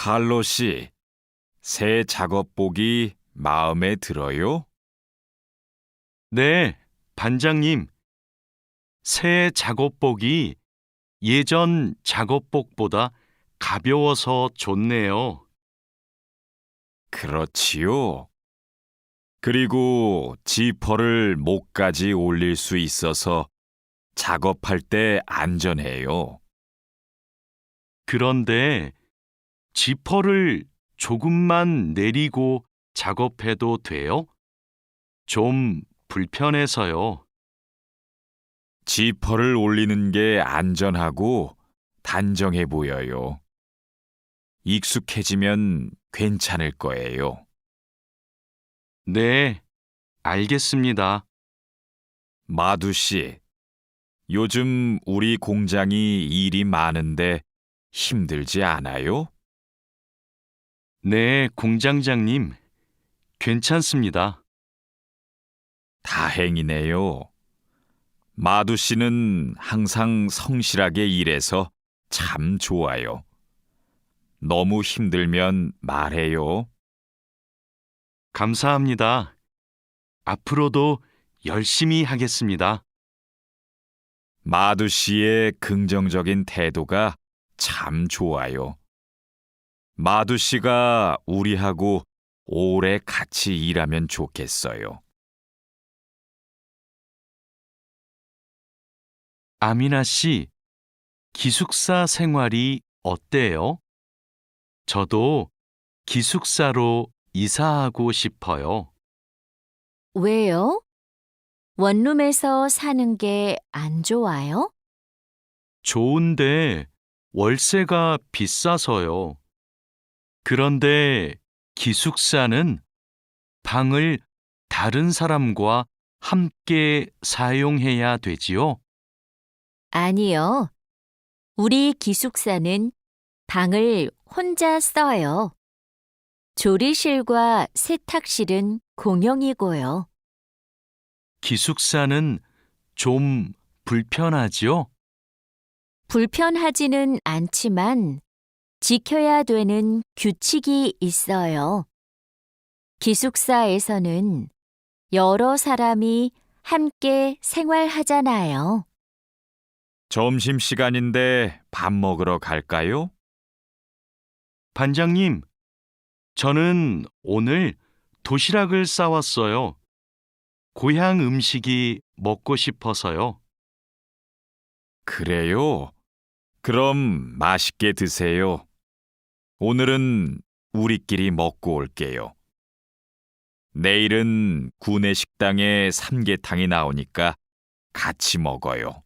칼로 씨, 새 작업복이 마음에 들어요? 네, 반장님. 새 작업복이 예전 작업복보다 가벼워서 좋네요. 그렇지요. 그리고 지퍼를 목까지 올릴 수 있어서 작업할 때 안전해요. 그런데 지퍼를 조금만 내리고 작업해도 돼요? 좀 불편해서요. 지퍼를 올리는 게 안전하고 단정해 보여요. 익숙해지면 괜찮을 거예요. 네, 알겠습니다. 마두 씨, 요즘 우리 공장이 일이 많은데 힘들지 않아요? 네, 공장장님. 괜찮습니다. 다행이네요. 마두 씨는 항상 성실하게 일해서 참 좋아요. 너무 힘들면 말해요. 감사합니다. 앞으로도 열심히 하겠습니다. 마두 씨의 긍정적인 태도가 참 좋아요. 마두 씨가 우리하고 오래 같이 일하면 좋겠어요. 아미나 씨, 기숙사 생활이 어때요? 저도 기숙사로 이사하고 싶어요. 왜요? 원룸에서 사는 게 안 좋아요? 좋은데 월세가 비싸서요. 그런데 기숙사는 방을 다른 사람과 함께 사용해야 되지요? 아니요. 우리 기숙사는 방을 혼자 써요. 조리실과 세탁실은 공용이고요. 기숙사는 좀 불편하지요? 불편하지는 않지만 지켜야 되는 규칙이 있어요. 기숙사에서는 여러 사람이 함께 생활하잖아요. 점심시간인데 밥 먹으러 갈까요? 반장님, 저는 오늘 도시락을 싸왔어요. 고향 음식이 먹고 싶어서요. 그래요. 그럼 맛있게 드세요. 오늘은 우리끼리 먹고 올게요. 내일은 구내 식당에 삼계탕이 나오니까 같이 먹어요.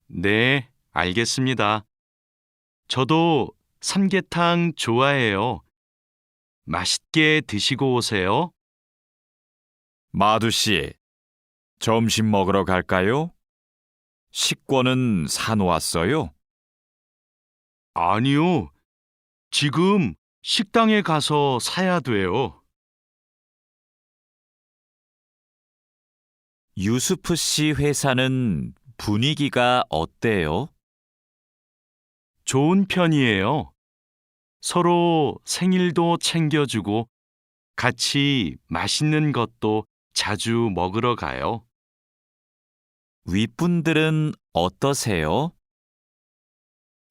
네, 알겠습니다. 저도 삼계탕 좋아해요. 맛있게 드시고 오세요. 마두 씨, 점심 먹으러 갈까요? 식권은 사놓았어요? 아니요, 지금 식당에 가서 사야 돼요. 유수프 씨 회사는 분위기가 어때요? 좋은 편이에요. 서로 생일도 챙겨주고 같이 맛있는 것도 자주 먹으러 가요. 윗분들은 어떠세요?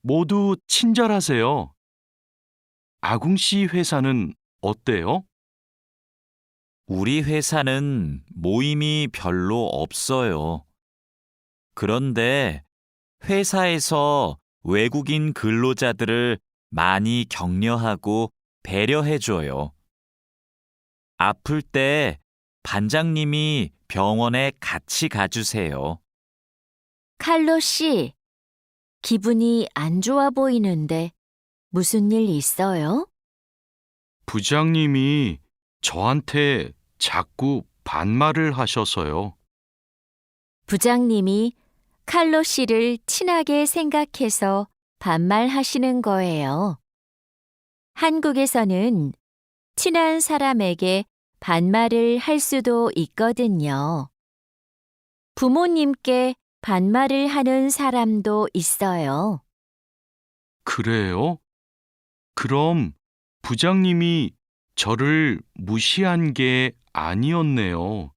모두 친절하세요. 아궁 씨 회사는 어때요? 우리 회사는 모임이 별로 없어요. 그런데 회사에서 외국인 근로자들을 많이 격려하고 배려해줘요. 아플 때 반장님이 병원에 같이 가주세요. 칼로 씨, 기분이 안 좋아 보이는데 무슨 일 있어요? 부장님이 저한테 자꾸 반말을 하셔서요. 부장님이 칼로 씨를 친하게 생각해서 반말하시는 거예요. 한국에서는 친한 사람에게 반말을 할 수도 있거든요. 부모님께 반말을 하는 사람도 있어요. 그래요? 그럼 부장님이 저를 무시한 게 아니었네요.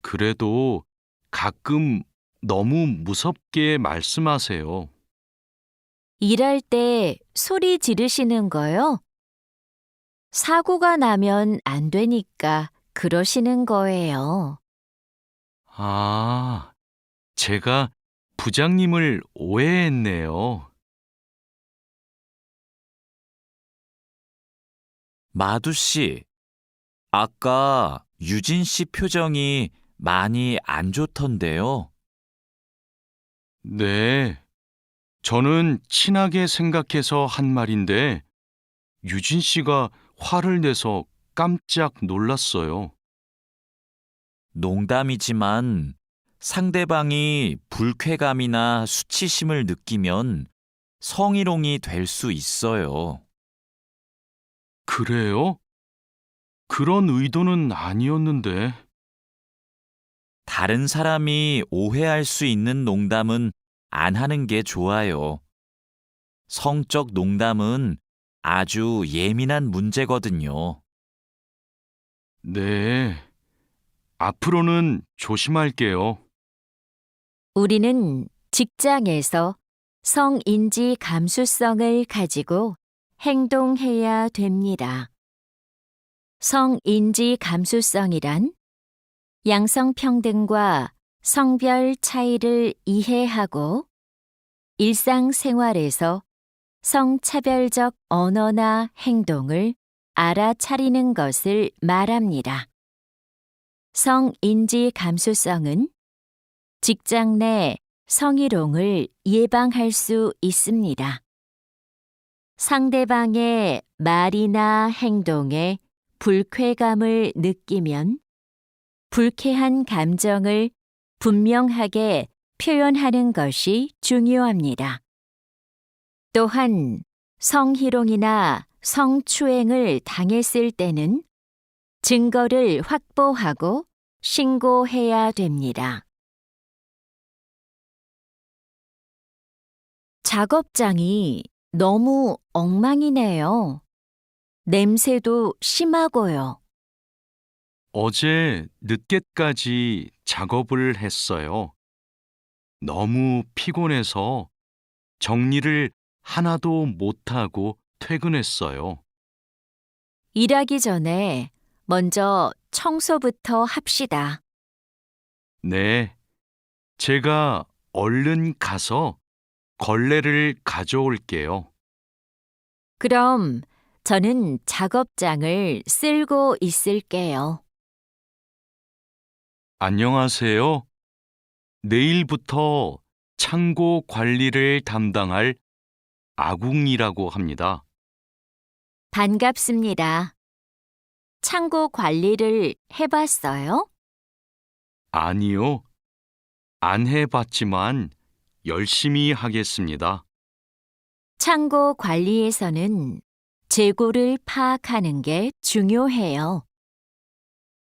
그래도 가끔 너무 무섭게 말씀하세요. 일할 때 소리 지르시는 거요? 사고가 나면 안 되니까 그러시는 거예요. 아, 제가 부장님을 오해했네요. 마두 씨, 아까 유진 씨 표정이 많이 안 좋던데요. 네, 저는 친하게 생각해서 한 말인데 유진 씨가 화를 내서 깜짝 놀랐어요. 농담이지만 상대방이 불쾌감이나 수치심을 느끼면 성희롱이 될 수 있어요. 그래요? 그런 의도는 아니었는데. 다른 사람이 오해할 수 있는 농담은 안 하는 게 좋아요. 성적 농담은 아주 예민한 문제거든요. 네, 앞으로는 조심할게요. 우리는 직장에서 성인지 감수성을 가지고 행동해야 됩니다. 성인지 감수성이란 양성평등과 성별 차이를 이해하고 일상생활에서 성차별적 언어나 행동을 알아차리는 것을 말합니다. 성인지 감수성은 직장 내 성희롱을 예방할 수 있습니다. 상대방의 말이나 행동에 불쾌감을 느끼면 불쾌한 감정을 분명하게 표현하는 것이 중요합니다. 또한 성희롱이나 성추행을 당했을 때는 증거를 확보하고 신고해야 됩니다. 작업장이 너무 엉망이네요. 냄새도 심하고요. 어제 늦게까지 작업을 했어요. 너무 피곤해서 정리를 하나도 못하고 퇴근했어요. 일하기 전에 먼저 청소부터 합시다. 네, 제가 얼른 가서 걸레를 가져올게요. 그럼 저는 작업장을 쓸고 있을게요. 안녕하세요. 내일부터 창고 관리를 담당할 아궁이라고 합니다. 반갑습니다. 창고 관리를 해봤어요? 아니요, 안 해봤지만 열심히 하겠습니다. 창고 관리에서는 재고를 파악하는 게 중요해요.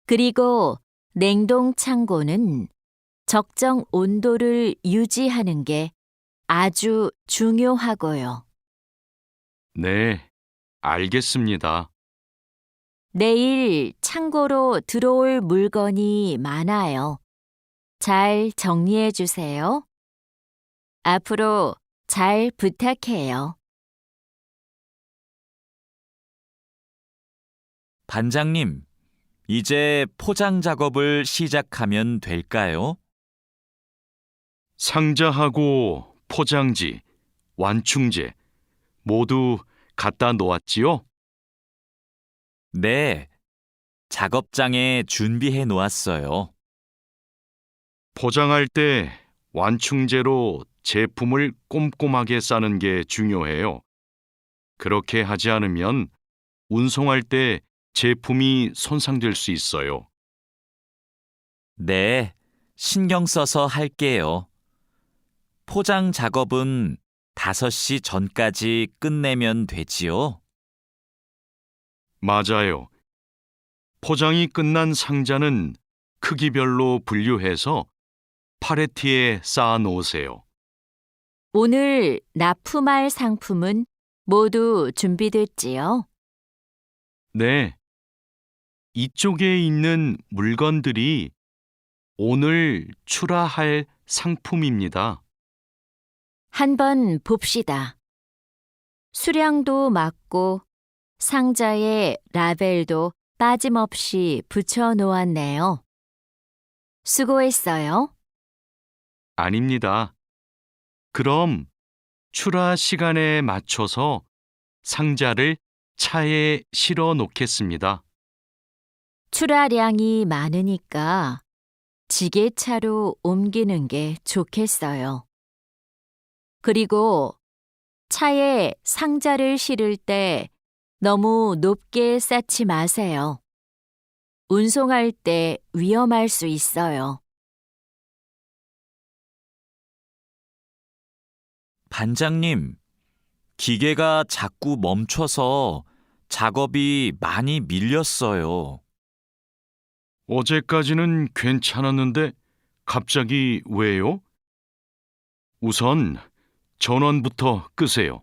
그리고 냉동 창고는 적정 온도를 유지하는 게 아주 중요하고요. 네, 알겠습니다. 내일 창고로 들어올 물건이 많아요. 잘 정리해 주세요. 앞으로 잘 부탁해요. 반장님, 이제 포장 작업을 시작하면 될까요? 상자하고 포장지, 완충제 모두 갖다 놓았지요? 네, 작업장에 준비해 놓았어요. 포장할 때 완충제로 제품을 꼼꼼하게 싸는 게 중요해요. 그렇게 하지 않으면 운송할 때 제품이 손상될 수 있어요. 네, 신경 써서 할게요. 포장 작업은 5시 전까지 끝내면 되지요? 맞아요. 포장이 끝난 상자는 크기별로 분류해서 팔레트에 쌓아 놓으세요. 오늘 납품할 상품은 모두 준비됐지요? 네. 이쪽에 있는 물건들이 오늘 출하할 상품입니다. 한번 봅시다. 수량도 맞고 상자에 라벨도 빠짐없이 붙여 놓았네요. 수고했어요. 아닙니다. 그럼 출하 시간에 맞춰서 상자를 차에 실어 놓겠습니다. 출하량이 많으니까 지게차로 옮기는 게 좋겠어요. 그리고 차에 상자를 실을 때 너무 높게 쌓지 마세요. 운송할 때 위험할 수 있어요. 반장님, 기계가 자꾸 멈춰서 작업이 많이 밀렸어요. 어제까지는 괜찮았는데 갑자기 왜요? 우선 전원부터 끄세요.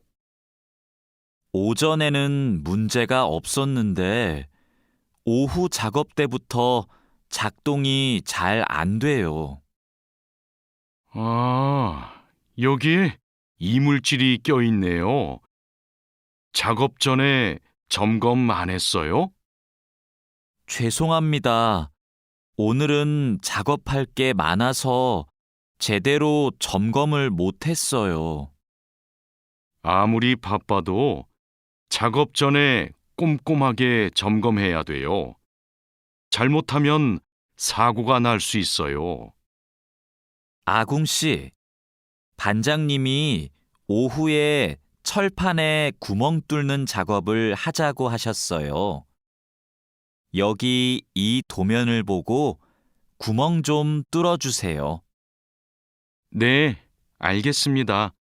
오전에는 문제가 없었는데 오후 작업 때부터 작동이 잘 안 돼요. 아, 여기에 이물질이 껴있네요. 작업 전에 점검 안 했어요? 죄송합니다. 오늘은 작업할 게 많아서 제대로 점검을 못 했어요. 아무리 바빠도 작업 전에 꼼꼼하게 점검해야 돼요. 잘못하면 사고가 날 수 있어요. 아궁 씨, 반장님이 오후에 철판에 구멍 뚫는 작업을 하자고 하셨어요. 여기 이 도면을 보고 구멍 좀 뚫어주세요. 네, 알겠습니다.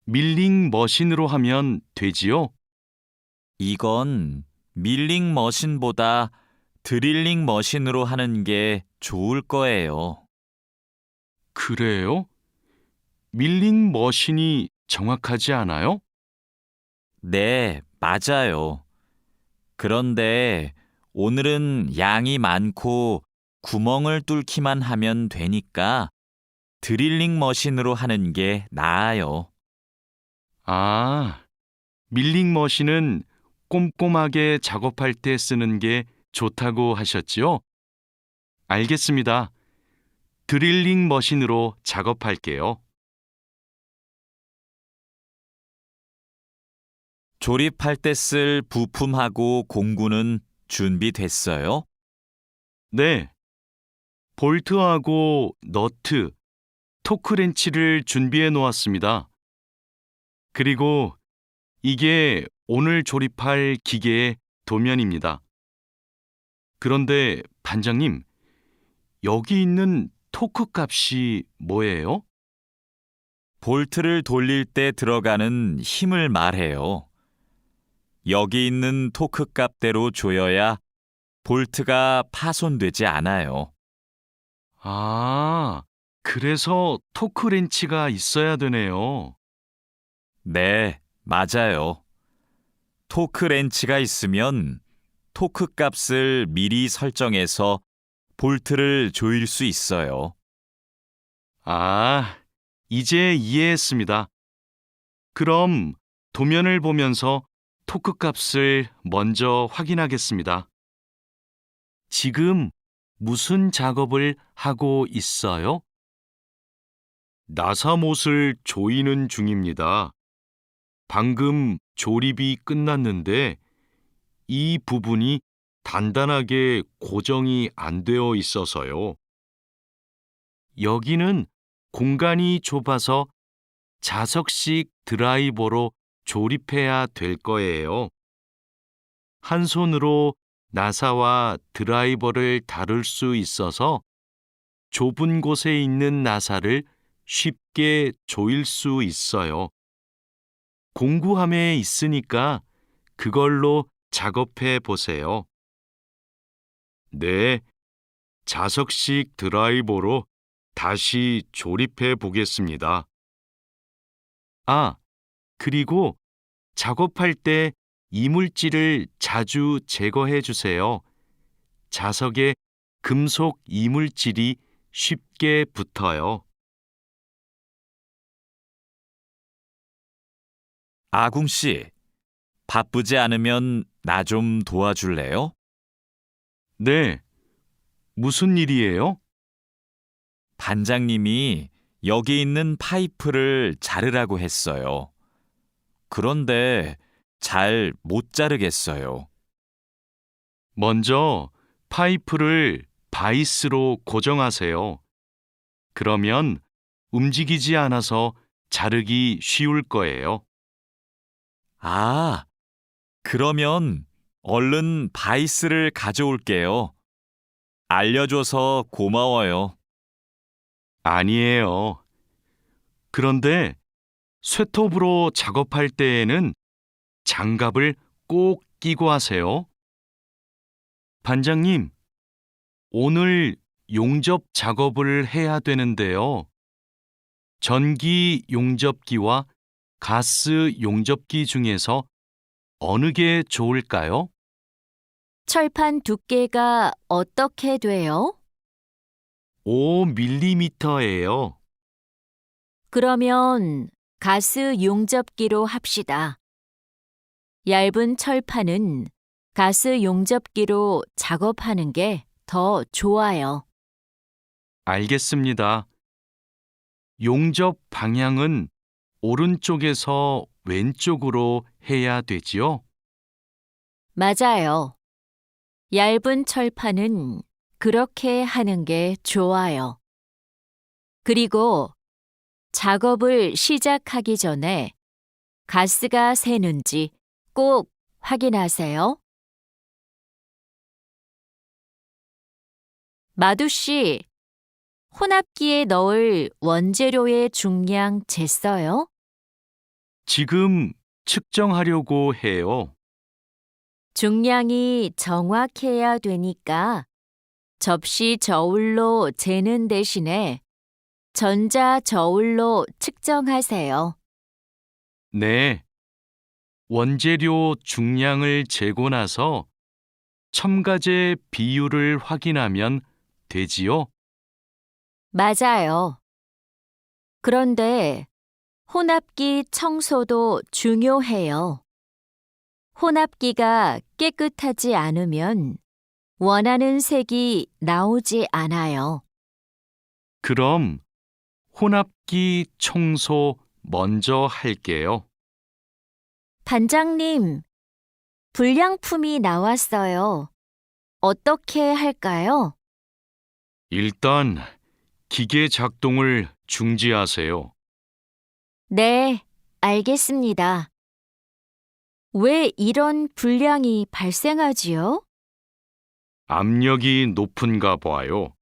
밀링 머신으로 하면 되지요? 이건 밀링 머신보다 드릴링 머신으로 하는 게 좋을 거예요. 그래요? 밀링 머신이 정확하지 않아요? 네, 맞아요. 그런데 오늘은 양이 많고 구멍을 뚫기만 하면 되니까 드릴링 머신으로 하는 게 나아요. 아, 밀링 머신은 꼼꼼하게 작업할 때 쓰는 게 좋다고 하셨지요? 알겠습니다. 드릴링 머신으로 작업할게요. 조립할 때 쓸 부품하고 공구는 준비됐어요? 네, 볼트하고 너트, 토크렌치를 준비해 놓았습니다. 그리고 이게 오늘 조립할 기계의 도면입니다. 그런데 반장님, 여기 있는 토크 값이 뭐예요? 볼트를 돌릴 때 들어가는 힘을 말해요. 여기 있는 토크 값대로 조여야 볼트가 파손되지 않아요. 아, 그래서 토크 렌치가 있어야 되네요. 네, 맞아요. 토크 렌치가 있으면 토크 값을 미리 설정해서 볼트를 조일 수 있어요. 아, 이제 이해했습니다. 그럼 도면을 보면서 토크 값을 먼저 확인하겠습니다. 지금 무슨 작업을 하고 있어요? 나사못을 조이는 중입니다. 방금 조립이 끝났는데 이 부분이 단단하게 고정이 안 되어 있어서요. 여기는 공간이 좁아서 자석식 드라이버로 조립해야 될 거예요. 한 손으로 나사와 드라이버를 다룰 수 있어서 좁은 곳에 있는 나사를 쉽게 조일 수 있어요. 공구함에 있으니까 그걸로 작업해 보세요. 네, 자석식 드라이버로 다시 조립해 보겠습니다. 아, 그리고 작업할 때 이물질을 자주 제거해 주세요. 자석에 금속 이물질이 쉽게 붙어요. 아궁 씨, 바쁘지 않으면 나 좀 도와줄래요? 네, 무슨 일이에요? 반장님이 여기 있는 파이프를 자르라고 했어요. 그런데 잘 못 자르겠어요. 먼저 파이프를 바이스로 고정하세요. 그러면 움직이지 않아서 자르기 쉬울 거예요. 아, 그러면 얼른 바이스를 가져올게요. 알려줘서 고마워요. 아니에요. 그런데 쇠톱으로 작업할 때에는 장갑을 꼭 끼고 하세요. 반장님, 오늘 용접 작업을 해야 되는데요. 전기 용접기와 가스 용접기 중에서 어느 게 좋을까요? 철판 두께가 어떻게 돼요? 5mm예요. 그러면 가스 용접기로 합시다. 얇은 철판은 가스 용접기로 작업하는 게 더 좋아요. 알겠습니다. 용접 방향은 오른쪽에서 왼쪽으로 해야 되지요? 맞아요. 얇은 철판은 그렇게 하는 게 좋아요. 그리고 작업을 시작하기 전에 가스가 새는지 꼭 확인하세요. 마두 씨, 혼합기에 넣을 원재료의 중량 쟀어요? 지금 측정하려고 해요. 중량이 정확해야 되니까 접시 저울로 재는 대신에 전자 저울로 측정하세요. 네. 원재료 중량을 재고 나서 첨가제 비율을 확인하면 되지요? 맞아요. 그런데 혼합기 청소도 중요해요. 혼합기가 깨끗하지 않으면 원하는 색이 나오지 않아요. 그럼 혼합기 청소 먼저 할게요. 반장님, 불량품이 나왔어요. 어떻게 할까요? 일단 기계 작동을 중지하세요. 네, 알겠습니다. 왜 이런 불량이 발생하지요? 압력이 높은가 봐요.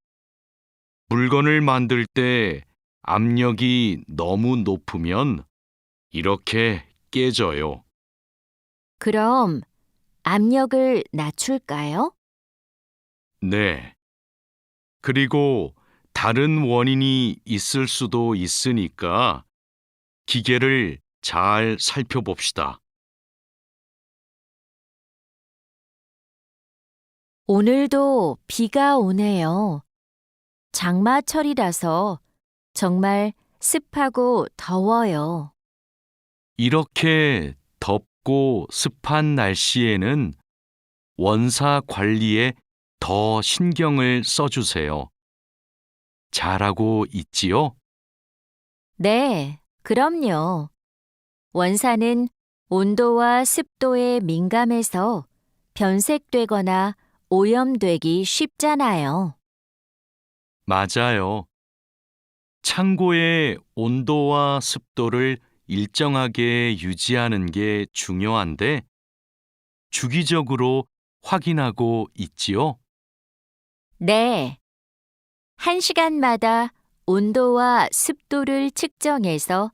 물건을 만들 때 압력이 너무 높으면 이렇게 깨져요. 그럼 압력을 낮출까요? 네. 그리고 다른 원인이 있을 수도 있으니까 기계를 잘 살펴봅시다. 오늘도 비가 오네요. 장마철이라서 정말 습하고 더워요. 이렇게 덥고 습한 날씨에는 원사 관리에 더 신경을 써주세요. 잘하고 있지요? 네, 그럼요. 원사는 온도와 습도에 민감해서 변색되거나 오염되기 쉽잖아요. 맞아요. 창고의 온도와 습도를 일정하게 유지하는 게 중요한데 주기적으로 확인하고 있지요? 네. 1시간마다 온도와 습도를 측정해서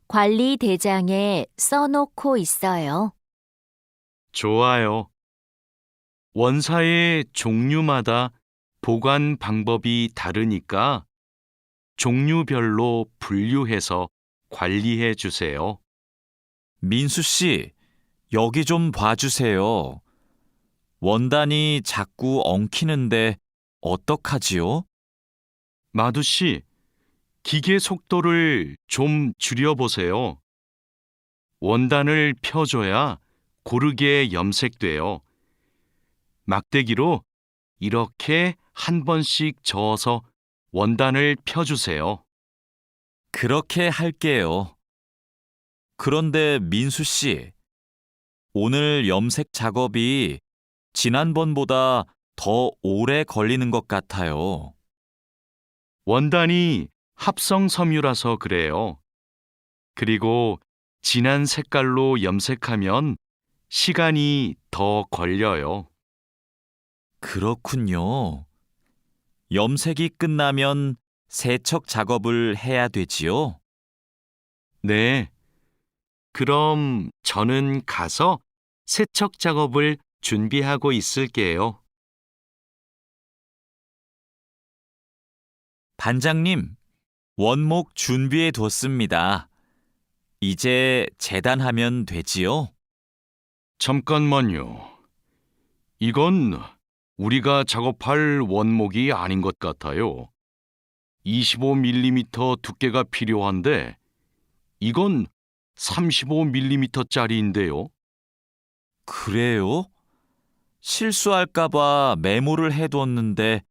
관리 대장에 써놓고 있어요. 좋아요. 원사의 종류마다 보관 방법이 다르니까 종류별로 분류해서 관리해 주세요. 민수 씨, 여기 좀 봐주세요. 원단이 자꾸 엉키는데 어떡하지요? 마두 씨, 기계 속도를 좀 줄여보세요. 원단을 펴줘야 고르게 염색돼요. 막대기로 이렇게 한 번씩 저어서 원단을 펴주세요. 그렇게 할게요. 그런데 민수 씨, 오늘 염색 작업이 지난번보다 더 오래 걸리는 것 같아요. 원단이 합성 섬유라서 그래요. 그리고 진한 색깔로 염색하면 시간이 더 걸려요. 그렇군요. 염색이 끝나면 세척 작업을 해야 되지요? 네. 그럼 저는 가서 세척 작업을 준비하고 있을게요. 반장님, 원목 준비해 뒀습니다. 이제 재단하면 되지요? 잠깐만요. 이건 우리가 작업할 원목이 아닌 것 같아요. 25mm 두께가 필요한데 이건 35mm짜리인데요. 그래요? 실수할까봐 메모를 해뒀는데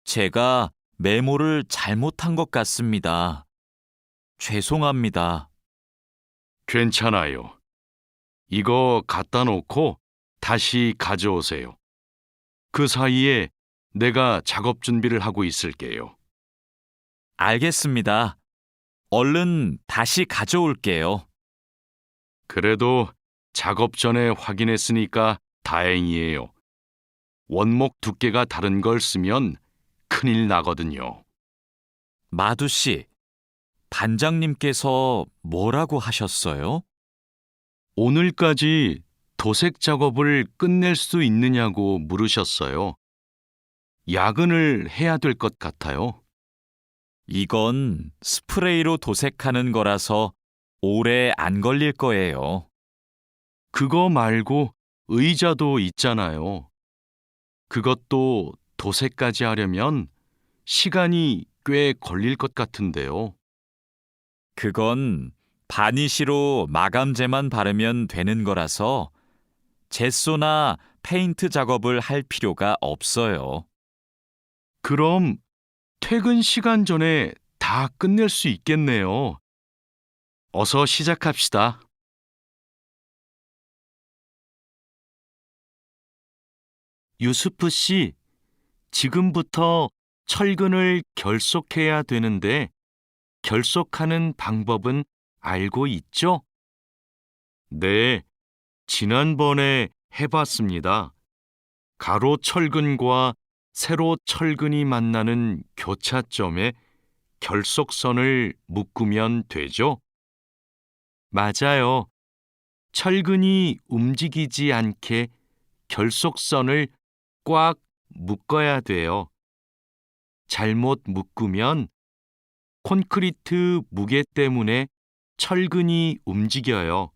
제가 메모를 잘못한 것 같습니다. 죄송합니다. 괜찮아요. 이거 갖다 놓고 다시 가져오세요. 그 사이에 내가 작업 준비를 하고 있을게요. 알겠습니다. 얼른 다시 가져올게요. 그래도 작업 전에 확인했으니까 다행이에요. 원목 두께가 다른 걸 쓰면 큰일 나거든요. 마두 씨, 반장님께서 뭐라고 하셨어요? 오늘까지 도색 작업을 끝낼 수 있느냐고 물으셨어요. 야근을 해야 될 것 같아요. 이건 스프레이로 도색하는 거라서 오래 안 걸릴 거예요. 그거 말고 의자도 있잖아요. 그것도 도색까지 하려면 시간이 꽤 걸릴 것 같은데요. 그건 바니쉬로 마감제만 바르면 되는 거라서 젯소나 페인트 작업을 할 필요가 없어요. 그럼 퇴근 시간 전에 다 끝낼 수 있겠네요. 어서 시작합시다. 유스프 씨, 지금부터 철근을 결속해야 되는데 결속하는 방법은 알고 있죠? 네, 지난번에 해봤습니다. 가로 철근과 세로 철근이 만나는 교차점에 결속선을 묶으면 되죠? 맞아요. 철근이 움직이지 않게 결속선을 꽉 묶어야 돼요. 잘못 묶으면 콘크리트 무게 때문에 철근이 움직여요.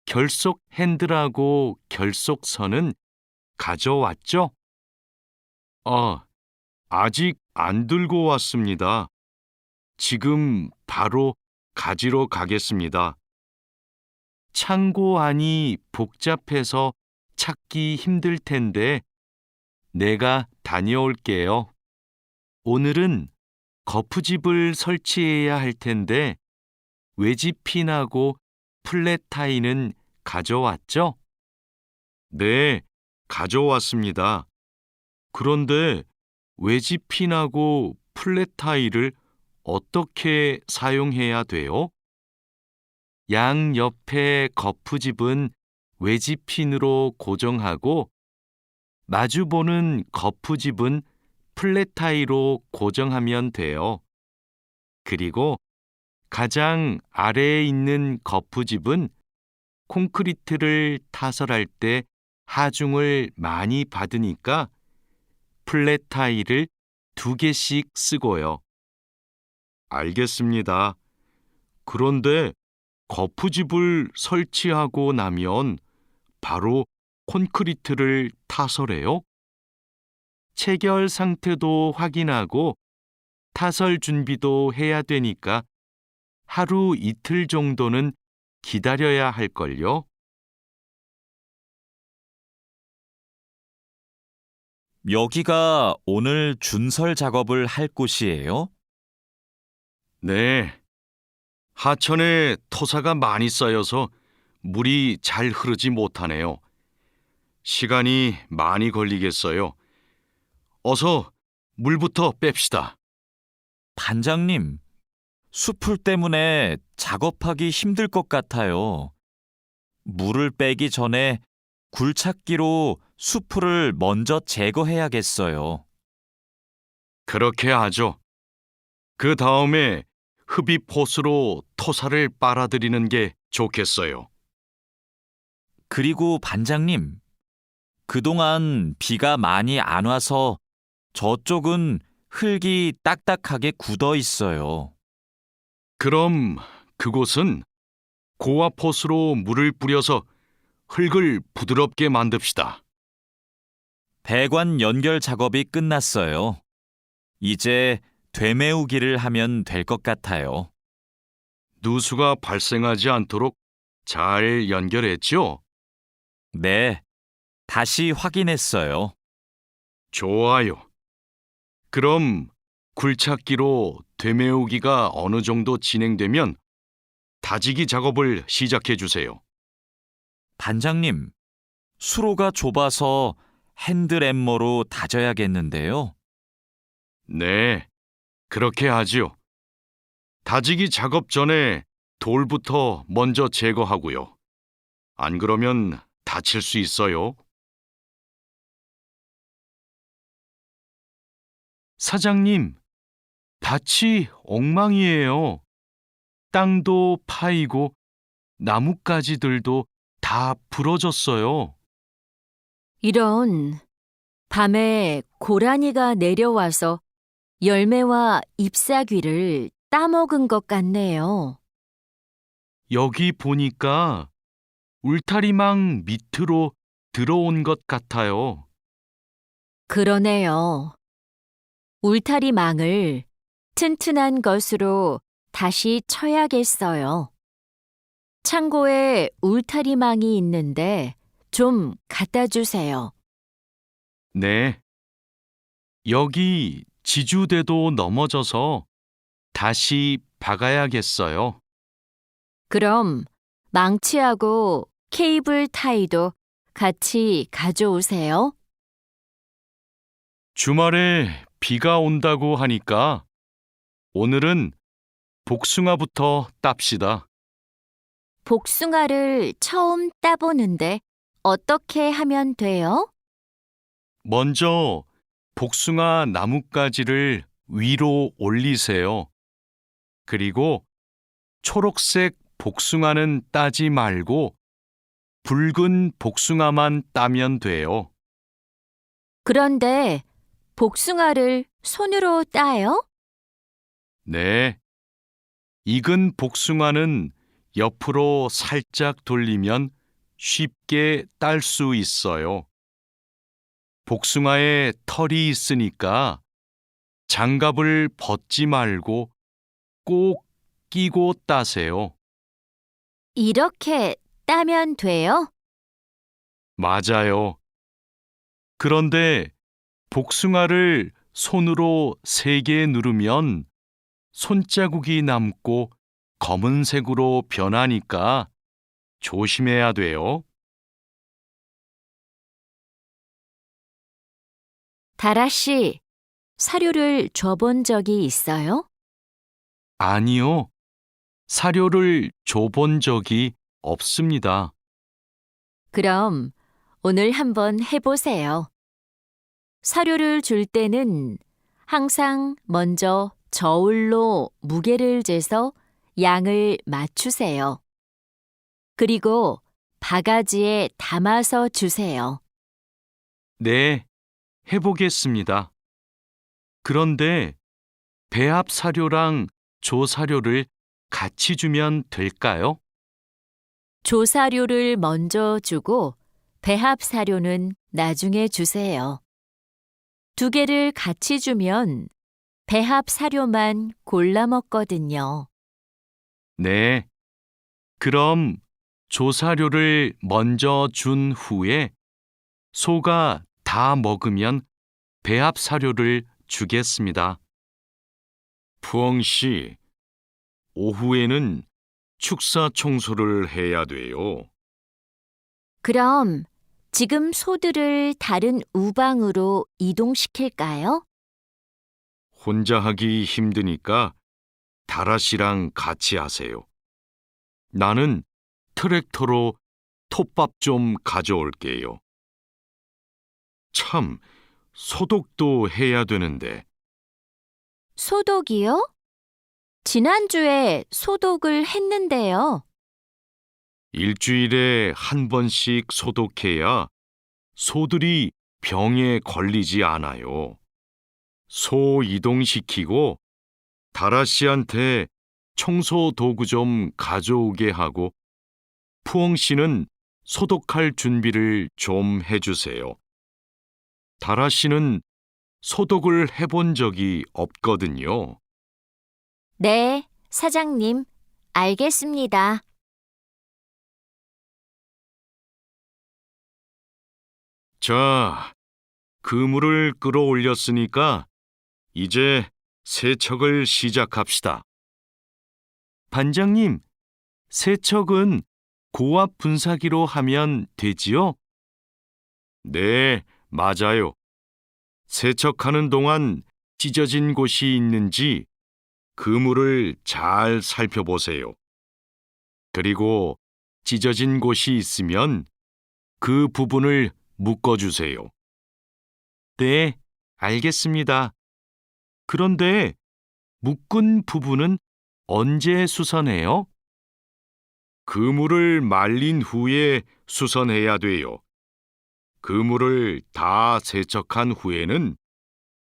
결속 핸들하고 결속선은 가져왔죠? 아직 안 들고 왔습니다. 지금 바로 가지러 가겠습니다. 창고 안이 복잡해서 찾기 힘들 텐데 내가 다녀올게요. 오늘은 거푸집을 설치해야 할 텐데 외지핀하고 플랫 타이는 가져왔죠? 네, 가져왔습니다. 그런데 외지핀하고 플랫 타이를 어떻게 사용해야 돼요? 양 옆에 거푸집은 외지핀으로 고정하고 마주보는 거푸집은 플랫 타이로 고정하면 돼요. 그리고 가장 아래에 있는 거푸집은 콘크리트를 타설할 때 하중을 많이 받으니까 플랫 타일을 2개씩 쓰고요. 알겠습니다. 그런데 거푸집을 설치하고 나면 바로 콘크리트를 타설해요? 체결 상태도 확인하고 타설 준비도 해야 되니까 하루 이틀 정도는 기다려야 할걸요? 여기가 오늘 준설 작업을 할 곳이에요? 네. 하천에 토사가 많이 쌓여서 물이 잘 흐르지 못하네요. 시간이 많이 걸리겠어요. 어서 물부터 뺍시다. 반장님, 숲풀 때문에 작업하기 힘들 것 같아요. 물을 빼기 전에 굴착기로 숲풀을 먼저 제거해야겠어요. 그렇게 하죠. 그 다음에 흡입 호스로 토사를 빨아들이는 게 좋겠어요. 그리고 반장님, 그동안 비가 많이 안 와서 저쪽은 흙이 딱딱하게 굳어 있어요. 그럼 그곳은 고압 호스로 물을 뿌려서 흙을 부드럽게 만듭시다. 배관 연결 작업이 끝났어요. 이제 되메우기를 하면 될 것 같아요. 누수가 발생하지 않도록 잘 연결했죠? 네, 다시 확인했어요. 좋아요. 그럼 굴착기로 되메우기가 어느 정도 진행되면 다지기 작업을 시작해 주세요. 반장님, 수로가 좁아서 핸드램머로 다져야겠는데요. 네, 그렇게 하지요. 다지기 작업 전에 돌부터 먼저 제거하고요. 안 그러면 다칠 수 있어요. 사장님, 밭이 엉망이에요. 땅도 파이고 나뭇가지들도 다 부러졌어요. 이런, 밤에 고라니가 내려와서 열매와 잎사귀를 따먹은 것 같네요. 여기 보니까 울타리망 밑으로 들어온 것 같아요. 그러네요. 울타리망을 튼튼한 것으로 다시 쳐야겠어요. 창고에 울타리망이 있는데 좀 갖다 주세요. 네. 여기 지주대도 넘어져서 다시 박아야겠어요. 그럼 망치하고 케이블 타이도 같이 가져오세요. 주말에 비가 온다고 하니까 오늘은 복숭아부터 땁시다. 복숭아를 처음 따보는데 어떻게 하면 돼요? 먼저 복숭아 나뭇가지를 위로 올리세요. 그리고 초록색 복숭아는 따지 말고 붉은 복숭아만 따면 돼요. 그런데 복숭아를 손으로 따요? 네. 익은 복숭아는 옆으로 살짝 돌리면 쉽게 딸 수 있어요. 복숭아에 털이 있으니까 장갑을 벗지 말고 꼭 끼고 따세요. 이렇게 따면 돼요? 맞아요. 그런데 복숭아를 손으로 세게 누르면 손자국이 남고 검은색으로 변하니까 조심해야 돼요. 다라 씨, 사료를 줘본 적이 있어요? 아니요. 사료를 줘본 적이 없습니다. 그럼 오늘 한번 해보세요. 사료를 줄 때는 항상 먼저 저울로 무게를 재서 양을 맞추세요. 그리고 바가지에 담아서 주세요. 네, 해보겠습니다. 그런데 배합 사료랑 조 사료를 같이 주면 될까요? 조사료를 먼저 주고 배합 사료는 나중에 주세요. 두 개를 같이 주면 배합 사료만 골라 먹거든요. 네. 그럼 조사료를 먼저 준 후에 소가 다 먹으면 배합 사료를 주겠습니다. 푸엉 씨, 오후에는 축사 청소를 해야 돼요. 그럼 지금 소들을 다른 우방으로 이동시킬까요? 혼자 하기 힘드니까 다라 씨랑 같이 하세요. 나는 트랙터로 톱밥 좀 가져올게요. 참, 소독도 해야 되는데. 소독이요? 지난주에 소독을 했는데요. 일주일에 한 번씩 소독해야 소들이 병에 걸리지 않아요. 소 이동시키고 다라 씨한테 청소 도구 좀 가져오게 하고 푸엉 씨는 소독할 준비를 좀 해주세요. 다라 씨는 소독을 해본 적이 없거든요. 네, 사장님, 알겠습니다. 자, 그물을 끌어올렸으니까 이제 세척을 시작합시다. 반장님, 세척은 고압 분사기로 하면 되지요? 네, 맞아요. 세척하는 동안 찢어진 곳이 있는지 그물을 잘 살펴보세요. 그리고 찢어진 곳이 있으면 그 부분을 묶어주세요. 네, 알겠습니다. 그런데 묶은 부분은 언제 수선해요? 그물을 말린 후에 수선해야 돼요. 그물을 다 세척한 후에는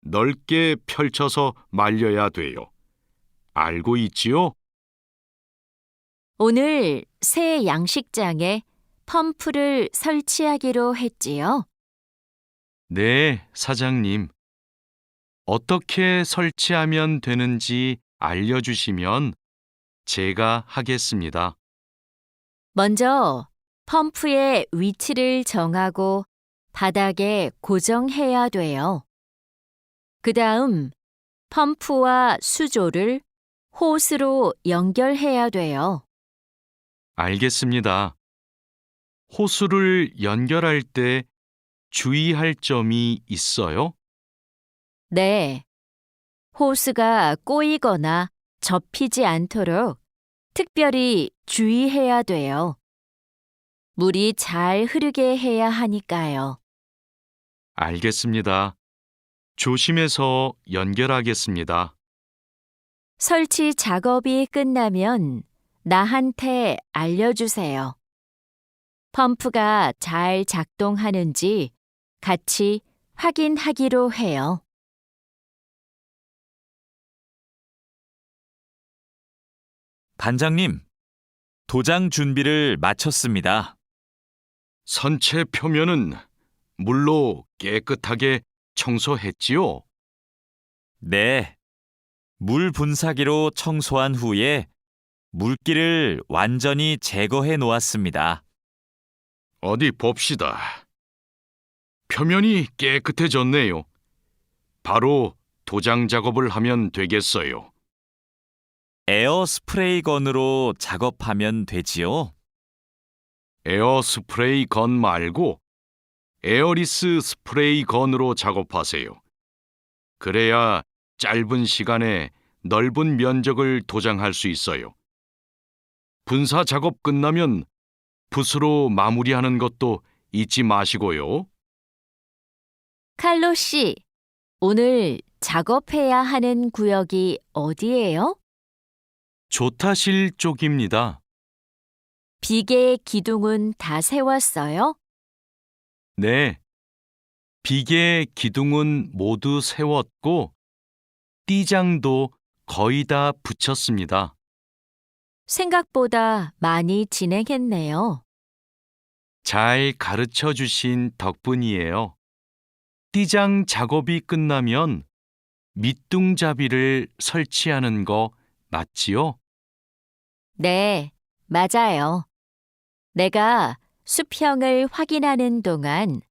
넓게 펼쳐서 말려야 돼요. 알고 있지요? 오늘 새 양식장에 펌프를 설치하기로 했지요. 네, 사장님. 어떻게 설치하면 되는지 알려주시면 제가 하겠습니다. 먼저 펌프의 위치를 정하고 바닥에 고정해야 돼요. 그 다음 펌프와 수조를 호스로 연결해야 돼요. 알겠습니다. 호수를 연결할 때 주의할 점이 있어요? 네. 호스가 꼬이거나 접히지 않도록 특별히 주의해야 돼요. 물이 잘 흐르게 해야 하니까요. 알겠습니다. 조심해서 연결하겠습니다. 설치 작업이 끝나면 나한테 알려주세요. 펌프가 잘 작동하는지 같이 확인하기로 해요. 반장님, 도장 준비를 마쳤습니다. 선체 표면은 물로 깨끗하게 청소했지요? 네. 물 분사기로 청소한 후에 물기를 완전히 제거해 놓았습니다. 어디 봅시다. 표면이 깨끗해졌네요. 바로 도장 작업을 하면 되겠어요. 에어 스프레이 건으로 작업하면 되지요? 에어 스프레이 건 말고 에어리스 스프레이 건으로 작업하세요. 그래야 짧은 시간에 넓은 면적을 도장할 수 있어요. 분사 작업 끝나면 붓으로 마무리하는 것도 잊지 마시고요. 칼로 씨, 오늘 작업해야 하는 구역이 어디예요? 조타실 쪽입니다. 비계 기둥은 다 세웠어요? 네. 비계 기둥은 모두 세웠고 띠장도 거의 다 붙였습니다. 생각보다 많이 진행했네요. 잘 가르쳐 주신 덕분이에요. 띠장 작업이 끝나면 밑둥잡이를 설치하는 거 맞지요? 네, 맞아요. 내가 수평을 확인하는 동안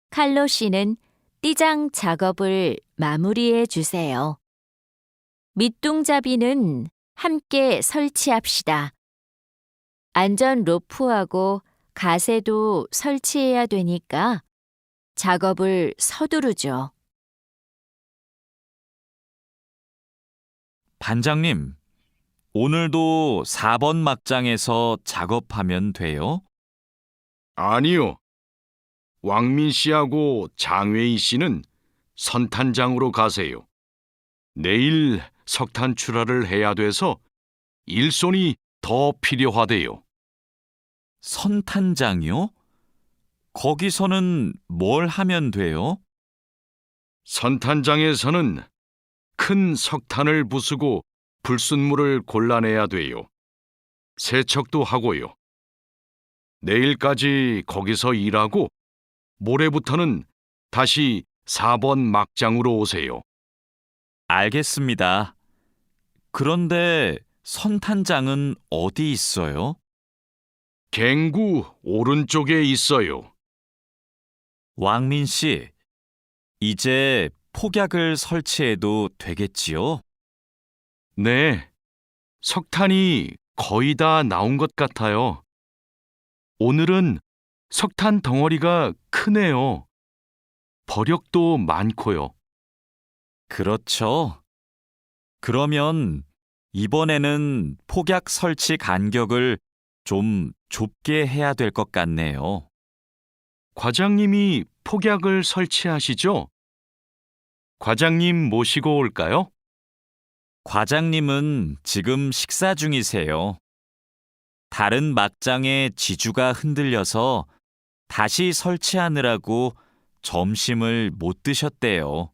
칼로 씨는 띠장 작업을 마무리해 주세요. 밑둥잡이는 함께 설치합시다. 안전 로프하고 가세도 설치해야 되니까 작업을 서두르죠. 반장님, 오늘도 4번 막장에서 작업하면 돼요? 아니요. 왕민 씨하고 장웨이 씨는 선탄장으로 가세요. 내일 석탄 출하를 해야 돼서 일손이 더 필요하대요. 선탄장이요? 거기서는 뭘 하면 돼요? 선탄장에서는 큰 석탄을 부수고 불순물을 골라내야 돼요. 세척도 하고요. 내일까지 거기서 일하고 모레부터는 다시 4번 막장으로 오세요. 알겠습니다. 그런데 선탄장은 어디 있어요? 갱구 오른쪽에 있어요. 왕민 씨, 이제 폭약을 설치해도 되겠지요? 네, 석탄이 거의 다 나온 것 같아요. 오늘은 석탄 덩어리가 크네요. 버력도 많고요. 그렇죠. 그러면 이번에는 폭약 설치 간격을 좀 좁게 해야 될 것 같네요. 과장님이 폭약을 설치하시죠? 과장님 모시고 올까요? 과장님은 지금 식사 중이세요. 다른 막장의 지주가 흔들려서 다시 설치하느라고 점심을 못 드셨대요.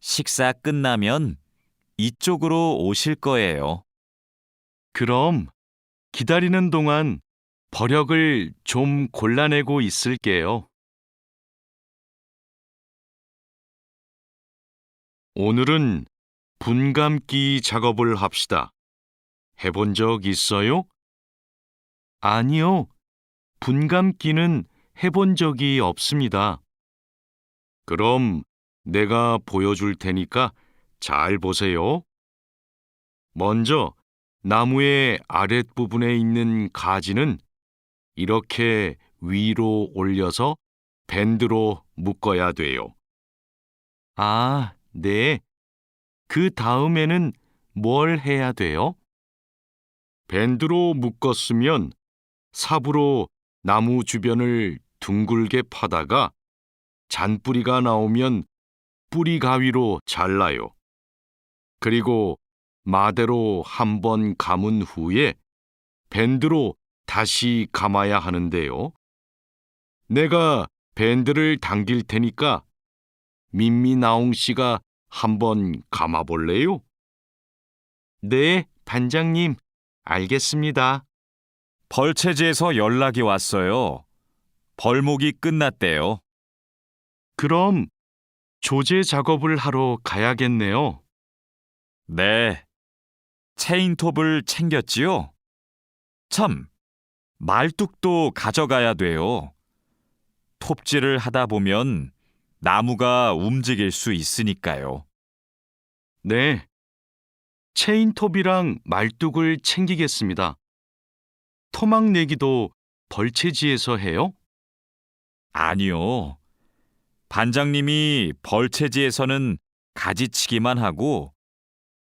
식사 끝나면 이쪽으로 오실 거예요. 그럼 기다리는 동안 버력을 좀 골라내고 있을게요. 오늘은 분감기 작업을 합시다. 해본 적 있어요? 아니요. 분감기는 해본 적이 없습니다. 그럼 내가 보여줄 테니까 잘 보세요. 먼저 나무의 아랫부분에 있는 가지는 이렇게 위로 올려서 밴드로 묶어야 돼요. 아, 네. 그 다음에는 뭘 해야 돼요? 밴드로 묶었으면 삽으로 나무 주변을 둥글게 파다가 잔뿌리가 나오면 뿌리 가위로 잘라요. 그리고 마대로 한 번 감은 후에 밴드로 다시 감아야 하는데요. 내가 밴드를 당길 테니까 민미나옹 씨가 한번 감아볼래요? 네, 반장님, 알겠습니다. 벌채지에서 연락이 왔어요. 벌목이 끝났대요. 그럼 조제 작업을 하러 가야겠네요. 네. 체인톱을 챙겼지요? 참, 말뚝도 가져가야 돼요. 톱질을 하다 보면 나무가 움직일 수 있으니까요. 네, 체인톱이랑 말뚝을 챙기겠습니다. 토막 내기도 벌채지에서 해요? 아니요. 반장님이 벌채지에서는 가지치기만 하고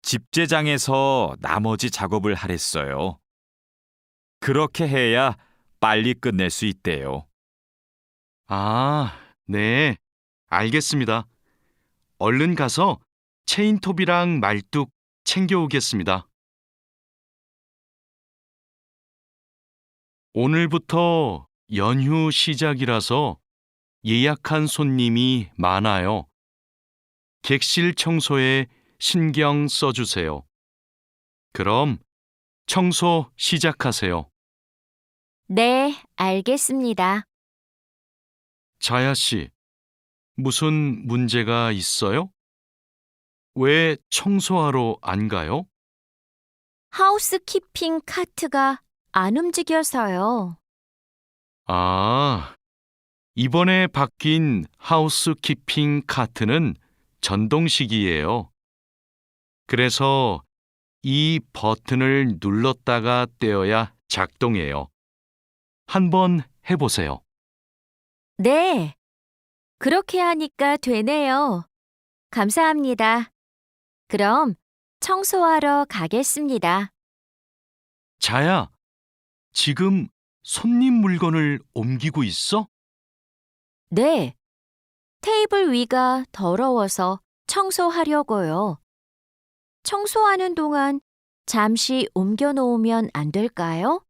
집재장에서 나머지 작업을 하랬어요. 그렇게 해야 빨리 끝낼 수 있대요. 아, 네, 알겠습니다. 얼른 가서 체인톱이랑 말뚝 챙겨오겠습니다. 오늘부터 연휴 시작이라서 예약한 손님이 많아요. 객실 청소에 신경 써주세요. 그럼 청소 시작하세요. 네, 알겠습니다. 자야 씨, 무슨 문제가 있어요? 왜 청소하러 안 가요? 하우스키핑 카트가 안 움직여서요. 아, 이번에 바뀐 하우스키핑 카트는 전동식이에요. 그래서 이 버튼을 눌렀다가 떼어야 작동해요. 한번 해보세요. 네, 그렇게 하니까 되네요. 감사합니다. 그럼 청소하러 가겠습니다. 자야, 지금 손님 물건을 옮기고 있어? 네, 테이블 위가 더러워서 청소하려고요. 청소하는 동안 잠시 옮겨 놓으면 안 될까요?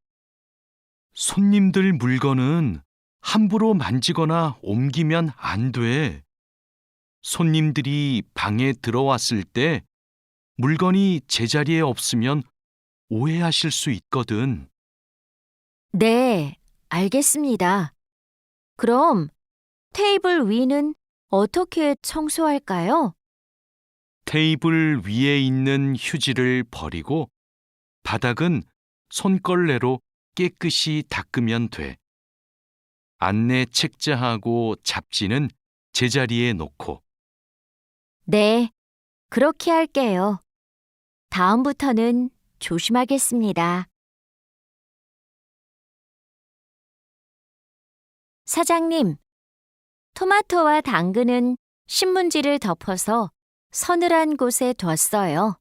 손님들 물건은 함부로 만지거나 옮기면 안 돼. 손님들이 방에 들어왔을 때 물건이 제자리에 없으면 오해하실 수 있거든. 네, 알겠습니다. 그럼 테이블 위는 어떻게 청소할까요? 테이블 위에 있는 휴지를 버리고 바닥은 손걸레로 깨끗이 닦으면 돼. 안내 책자하고 잡지는 제자리에 놓고. 네, 그렇게 할게요. 다음부터는 조심하겠습니다. 사장님, 토마토와 당근은 신문지를 덮어서 서늘한 곳에 뒀어요.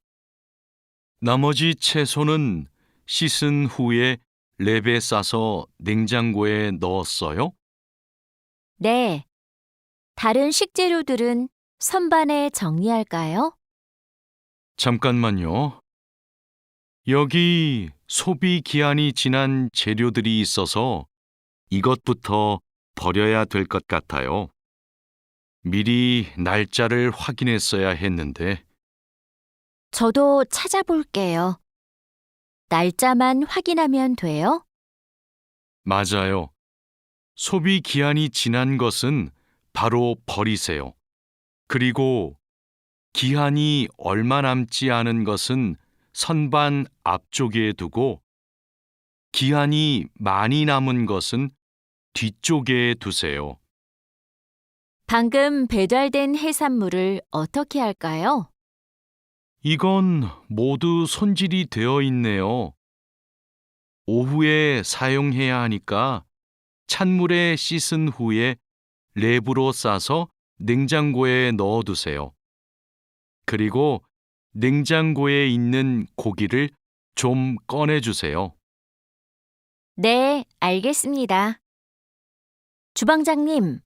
나머지 채소는 씻은 후에 랩에 싸서 냉장고에 넣었어요? 네, 다른 식재료들은 선반에 정리할까요? 잠깐만요. 여기 소비 기한이 지난 재료들이 있어서 이것부터 버려야 될 것 같아요. 미리 날짜를 확인했어야 했는데. 저도 찾아볼게요. 날짜만 확인하면 돼요? 맞아요. 소비 기한이 지난 것은 바로 버리세요. 그리고 기한이 얼마 남지 않은 것은 선반 앞쪽에 두고 기한이 많이 남은 것은 뒤쪽에 두세요. 방금 배달된 해산물을 어떻게 할까요? 이건 모두 손질이 되어 있네요. 오후에 사용해야 하니까 찬물에 씻은 후에 랩으로 싸서 냉장고에 넣어두세요. 그리고 냉장고에 있는 고기를 좀 꺼내주세요. 네, 알겠습니다. 주방장님,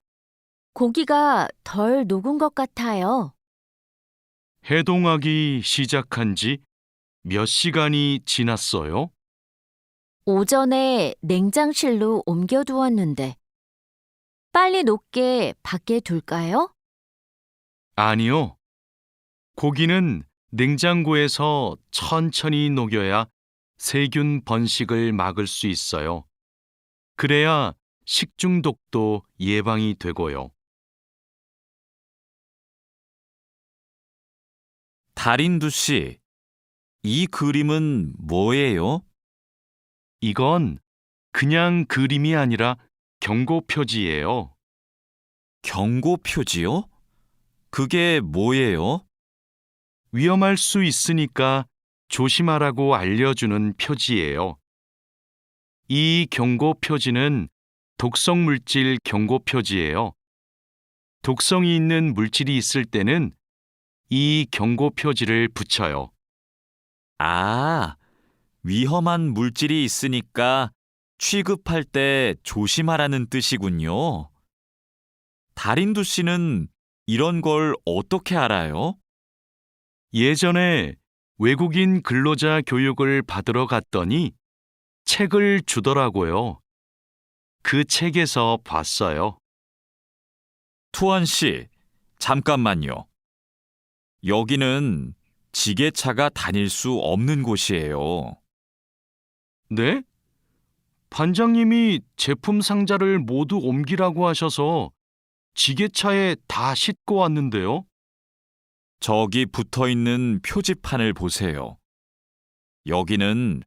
고기가 덜 녹은 것 같아요. 해동하기 시작한 지 몇 시간이 지났어요? 오전에 냉장실로 옮겨두었는데, 빨리 녹게 밖에 둘까요? 아니요. 고기는 냉장고에서 천천히 녹여야 세균 번식을 막을 수 있어요. 그래야 식중독도 예방이 되고요. 달인두 씨, 이 그림은 뭐예요? 이건 그냥 그림이 아니라 경고 표지예요. 경고 표지요? 그게 뭐예요? 위험할 수 있으니까 조심하라고 알려주는 표지예요. 이 경고 표지는 독성 물질 경고 표지예요. 독성이 있는 물질이 있을 때는 이 경고 표지를 붙여요. 아, 위험한 물질이 있으니까 취급할 때 조심하라는 뜻이군요. 달인두 씨는 이런 걸 어떻게 알아요? 예전에 외국인 근로자 교육을 받으러 갔더니 책을 주더라고요. 그 책에서 봤어요. 투원 씨, 잠깐만요. 여기는 지게차가 다닐 수 없는 곳이에요. 네? 반장님이 제품 상자를 모두 옮기라고 하셔서 지게차에 다 싣고 왔는데요. 저기 붙어 있는 표지판을 보세요. 여기는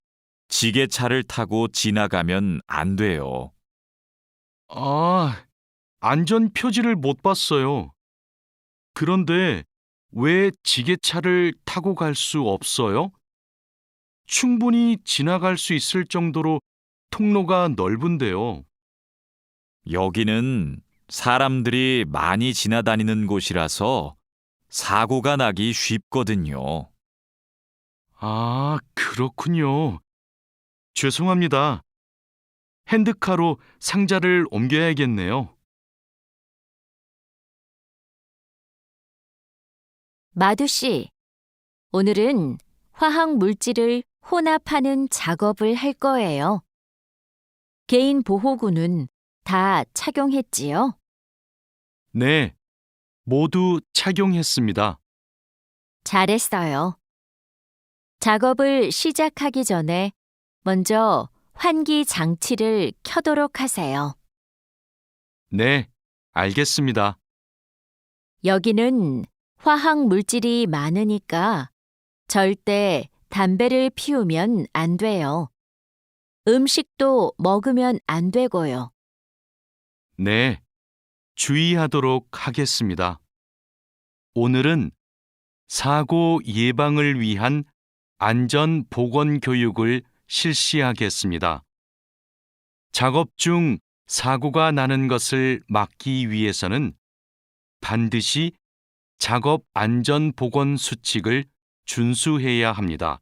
지게차를 타고 지나가면 안 돼요. 아, 안전 표지를 못 봤어요. 그런데 왜 지게차를 타고 갈 수 없어요? 충분히 지나갈 수 있을 정도로 통로가 넓은데요. 여기는 사람들이 많이 지나다니는 곳이라서 사고가 나기 쉽거든요. 아, 그렇군요. 죄송합니다. 핸드카로 상자를 옮겨야겠네요. 마두 씨, 오늘은 화학 물질을 혼합하는 작업을 할 거예요. 개인 보호구는 다 착용했지요? 네, 모두 착용했습니다. 잘했어요. 작업을 시작하기 전에 먼저 환기 장치를 켜도록 하세요. 네, 알겠습니다. 여기는 화학 물질이 많으니까 절대 담배를 피우면 안 돼요. 음식도 먹으면 안 되고요. 네, 주의하도록 하겠습니다. 오늘은 사고 예방을 위한 안전 보건 교육을 실시하겠습니다. 작업 중 사고가 나는 것을 막기 위해서는 반드시 작업 안전 보건 수칙을 준수해야 합니다.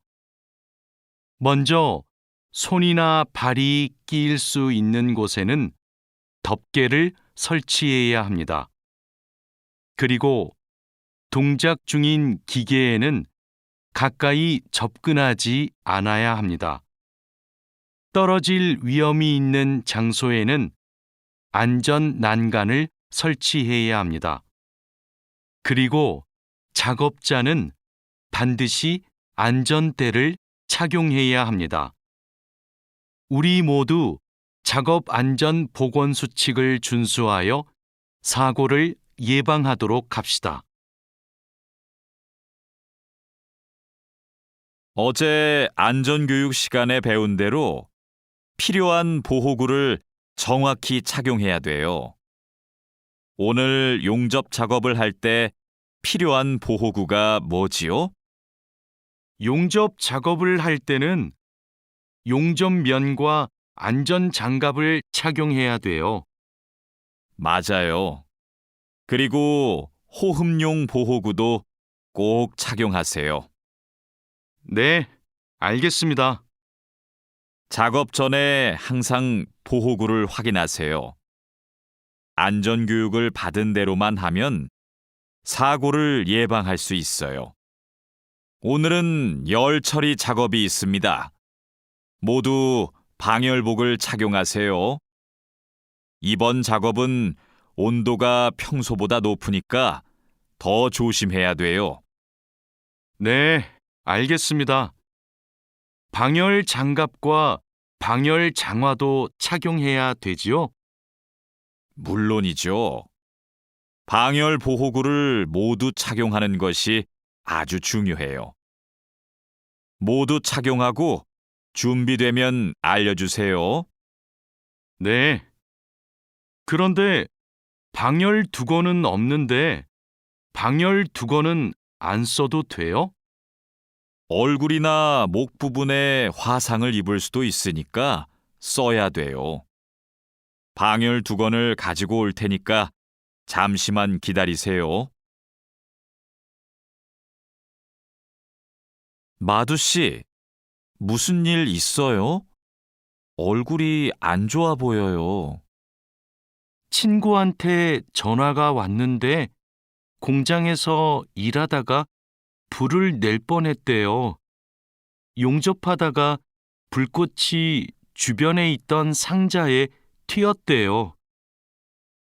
먼저 손이나 발이 끼일 수 있는 곳에는 덮개를 설치해야 합니다. 그리고 동작 중인 기계에는 가까이 접근하지 않아야 합니다. 떨어질 위험이 있는 장소에는 안전 난간을 설치해야 합니다. 그리고 작업자는 반드시 안전대를 착용해야 합니다. 우리 모두 작업 안전 보건 수칙을 준수하여 사고를 예방하도록 합시다. 어제 안전교육 시간에 배운 대로 필요한 보호구를 정확히 착용해야 돼요. 오늘 용접 작업을 할 때 필요한 보호구가 뭐지요? 용접 작업을 할 때는 용접면과 안전 장갑을 착용해야 돼요. 맞아요. 그리고 호흡용 보호구도 꼭 착용하세요. 네, 알겠습니다. 작업 전에 항상 보호구를 확인하세요. 안전교육을 받은 대로만 하면 사고를 예방할 수 있어요. 오늘은 열 처리 작업이 있습니다. 모두 방열복을 착용하세요. 이번 작업은 온도가 평소보다 높으니까 더 조심해야 돼요. 네, 알겠습니다. 방열 장갑과 방열 장화도 착용해야 되지요? 물론이죠. 방열 보호구를 모두 착용하는 것이 아주 중요해요. 모두 착용하고 준비되면 알려주세요. 네. 그런데 방열 두건은 없는데 방열 두건은 안 써도 돼요? 얼굴이나 목 부분에 화상을 입을 수도 있으니까 써야 돼요. 방열 두건을 가지고 올 테니까 잠시만 기다리세요. 마두 씨, 무슨 일 있어요? 얼굴이 안 좋아 보여요. 친구한테 전화가 왔는데 공장에서 일하다가 불을 낼 뻔했대요. 용접하다가 불꽃이 주변에 있던 상자에 튀었대요.